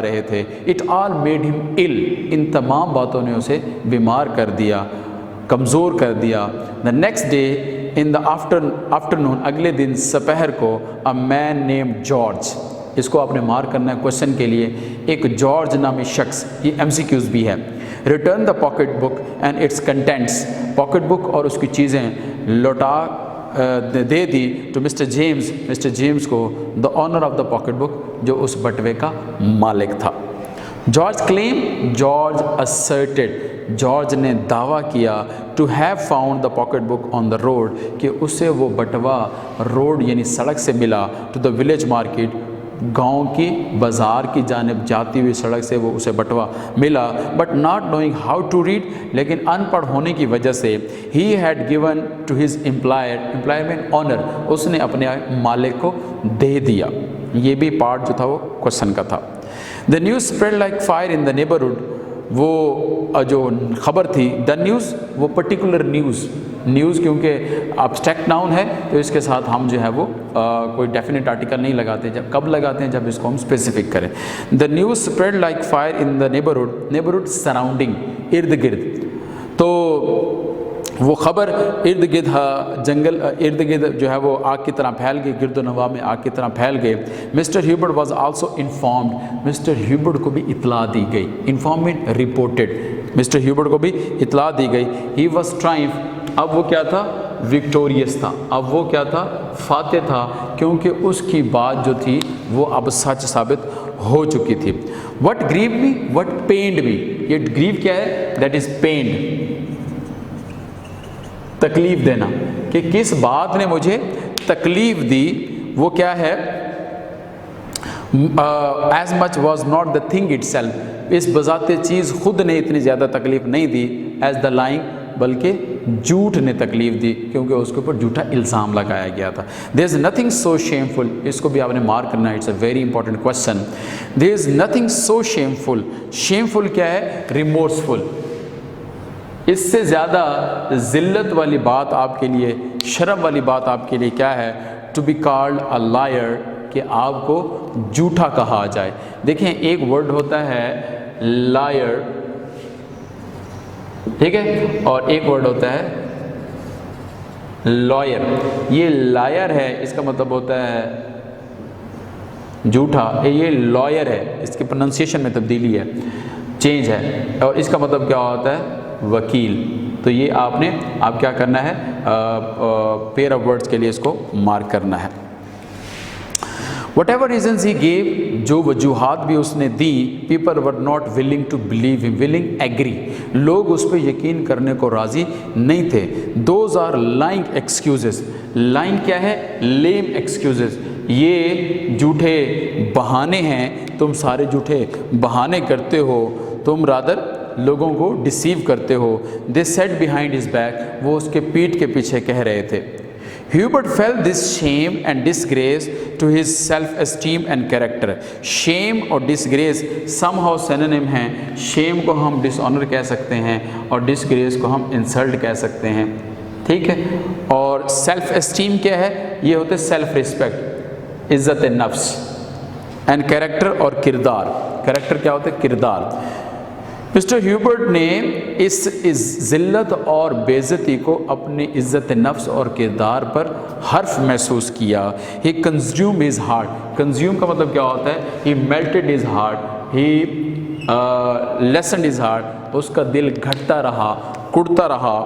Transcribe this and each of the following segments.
رہے تھے. It all made him ill. ان تمام باتوں نے اسے بیمار کر دیا, کمزور کر دیا. The next day in the afternoon, اگلے دن سپہر کو, a man named George, اس کو آپ نے مارک کرنا ہے کوشچن کے لیے, ایک جارج نامی شخص, یہ MCQs بھی ہے. Return the pocket book and its contents, pocket book اور اس کی چیزیں لوٹا دے دی ٹو مسٹر جیمز کو, the owner of the pocket book, جو اس بٹوے کا مالک تھا. George claim, George asserted, George نے دعویٰ کیا, to have found the pocket book on the road, کہ اسے وہ بٹوا روڈ یعنی سڑک سے ملا, ٹو دا ولیج مارکیٹ, گاؤں کی بازار کی جانب جاتی ہوئی سڑک سے وہ اسے بٹوا ملا. But not knowing how to read, لیکن ان پڑھ ہونے کی وجہ سے, he had given to his employer man owner, اس نے اپنے مالک کو دے دیا. یہ بھی پارٹ جو تھا وہ کوشچن کا تھا. The news spread like fire in the neighbourhood, وہ جو خبر تھی, دا نیوز, وہ پرٹیکولر نیوز کیونکہ ابسٹریکٹ ناؤن ہے تو اس کے ساتھ ہم جو ہے وہ کوئی ڈیفینٹ آرٹیکل نہیں لگاتے. جب کب لگاتے ہیں, جب اس کو ہم اسپیسیفک کریں. The news spread like fire in the neighbourhood surrounding, ارد گرد, تو وہ خبر ارد گرد جنگل ارد گرد جو ہے وہ آگ کی طرح پھیل گئی, گرد و نواح میں آگ کی طرح پھیل گئے. Mister Hubert was also informed, Mister Hubert کو بھی اطلاع دی گئی, انفارمڈ رپورٹڈ, مسٹر ہیوبرٹ کو بھی اطلاع دی گئی. ہی واز ٹرائمف, اب وہ کیا تھا, وکٹوریس تھا, اب وہ کیا تھا, فاتح تھا, کیونکہ اس کی بات جو تھی وہ اب سچ ثابت ہو چکی تھی. وٹ گریو می, وٹ پینڈ می, یہ گریو کیا ہے, دیٹ از پینڈ, تکلیف دینا, کہ کس بات نے مجھے تکلیف دی, وہ کیا ہے, as much was not the thing itself, اس بذات چیز خود نے اتنی زیادہ تکلیف نہیں دی, ایز دا لائنگ, بلکہ جھوٹ نے تکلیف دی, کیونکہ اس کے اوپر جھوٹا الزام لگایا گیا تھا. دیر از نتھنگ سو شیمفل, اس کو بھی آپ نے مارک کرنا ہے, it's a very important question. There is nothing so shameful, shameful کیا ہے, ریمورسفل, اس سے زیادہ ذلت والی بات آپ کے لیے, شرم والی بات آپ کے لیے کیا ہے, to be called a liar, کہ آپ کو جھوٹا کہا جائے. دیکھیں ایک ورڈ ہوتا ہے لائر, ٹھیک ہے, اور ایک ورڈ ہوتا ہے لائر. یہ لائر ہے, اس کا مطلب ہوتا ہے جھوٹا, یہ لائر ہے, اس کی پروننسیشن میں تبدیلی ہے, چینج ہے, اور اس کا مطلب کیا ہوتا ہے, وکیل. تو یہ آپ کیا کرنا ہے, پیئر آف ورڈز کے لیے اس کو مارک کرنا ہے. Whatever reasons he gave, جو وجوہات بھی اس نے دی, people were not willing to believe him, willing agri, لوگ اس پہ یقین کرنے کو راضی نہیں تھے. Those are lying excuses, lying کیا ہے, لیم ایکسکیوزز, یہ جھوٹے بہانے ہیں, تم سارے جھوٹے بہانے کرتے ہو, تم رادر لوگوں کو ڈسیو کرتے ہو. They said behind his back, وہ اس کے پیٹھ کے پیچھے کہہ رہے تھے. ہیوبرٹ felt this shame and disgrace to his self-esteem and character. شیم اور disgrace somehow synonym ہیں. شیم کو ہم dishonor کہہ سکتے ہیں اور disgrace کو ہم insult کہہ سکتے ہیں, ٹھیک ہے. اور self esteem کیا ہے, یہ ہوتے self respect, عزت نفس, and character اور کردار. character کیا ہوتا ہے, کردار. مسٹر ہیوبرٹ نے اس ذلت اور بے عزتی کو اپنی عزت نفس اور کردار پر حرف محسوس کیا. ہی کنزیوم ہز ہارٹ, کنزیوم کا مطلب کیا ہوتا ہے, ہی میلٹڈ ہز ہارٹ, ہی لیسنڈ ہز ہارٹ, اس کا دل گھٹتا رہا, کڑتا رہا,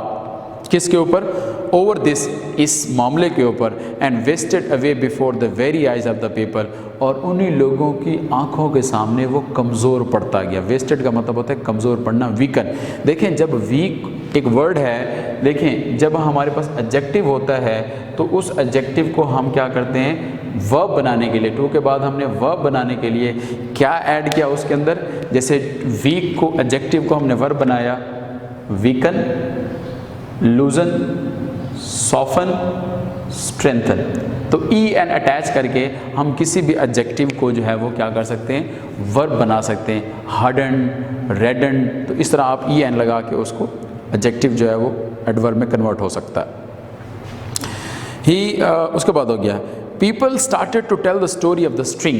کس کے اوپر, اوور دس, اس معاملے کے اوپر. And wasted away before the very eyes of the people, اور انہی لوگوں کی آنکھوں کے سامنے وہ کمزور پڑتا گیا. ویسٹڈ کا مطلب ہوتا ہے کمزور پڑنا, ویکن. دیکھیں جب ویک ایک ورڈ ہے, دیکھیں جب ہمارے پاس ایڈجیکٹو ہوتا ہے تو اس ایڈجیکٹو کو ہم کیا کرتے ہیں, ورب بنانے کے لیے, ٹو کے بعد ہم نے ورب بنانے کے لیے کیا ایڈ کیا اس کے اندر, جیسے ویک کو ایڈجیکٹو کو ہم نے ورب بنایا, ویکن, لوزن, سافن, اسٹرینتھن. تو ای این اٹیچ کر کے ہم کسی بھی ایڈجیکٹو کو جو ہے وہ کیا کر سکتے ہیں, ورب بنا سکتے ہیں. ہارڈن, ریڈن, تو اس طرح آپ ای این لگا کے اس کو ایڈجیکٹو جو ہے وہ ایڈورب میں کنورٹ ہو سکتا ہے. اس کے بعد ہو گیا, people started to tell the story of the string.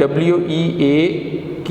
WEAK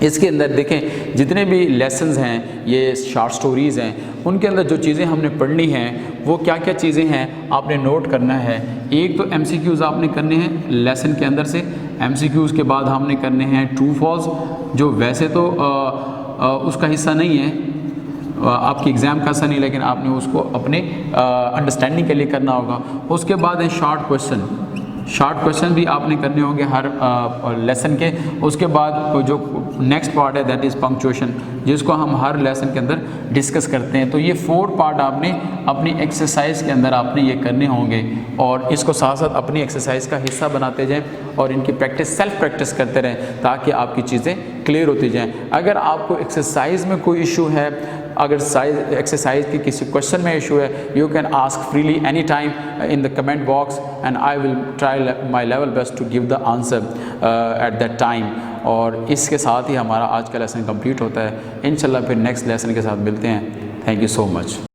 اس کے اندر دیکھیں جتنے بھی لیسنز ہیں یہ شارٹ سٹوریز ہیں، ان کے اندر جو چیزیں ہم نے پڑھنی ہیں وہ کیا کیا چیزیں ہیں آپ نے نوٹ کرنا ہے۔ ایک تو ایم سی کیوز آپ نے کرنے ہیں لیسن کے اندر سے، ایم سی کیوز کے بعد ہم نے کرنے ہیں ٹرو فالس، جو ویسے تو اس کا حصہ نہیں ہے، آپ کی ایگزام کا حصہ نہیں، لیکن آپ نے اس کو اپنے انڈرسٹینڈنگ کے لیے کرنا ہوگا۔ اس کے بعد ہے شارٹ کویشچن، شارٹ کویشچن بھی آپ نے کرنے ہوں گے ہر لیسن کے۔ اس کے بعد جو نیکسٹ پارٹ ہے دیٹ از پنکچویشن، جس کو ہم ہر لیسن کے اندر ڈسکس کرتے ہیں۔ تو یہ 4 پارٹ آپ نے اپنی ایکسرسائز کے اندر آپ نے یہ کرنے ہوں گے، اور اس کو ساتھ ساتھ اپنی ایکسرسائز کا حصہ بناتے جائیں اور ان کی پریکٹس سیلف پریکٹس کرتے رہیں تاکہ آپ کی چیزیں کلیئر ہوتی جائیں۔ اگر آپ کو ایکسرسائز میں کوئی ایشو ہے، اگر ایکسرسائز کی کسی کویشچن میں ایشو ہے، you can ask freely any time in the comment box and I will try my level best to give the answer at that time. اور اس کے ساتھ ہی ہمارا آج کا لیسن کمپلیٹ ہوتا ہے۔ انشاءاللہ پھر نیکسٹ لیسن کے ساتھ ملتے ہیں۔ Thank you so much.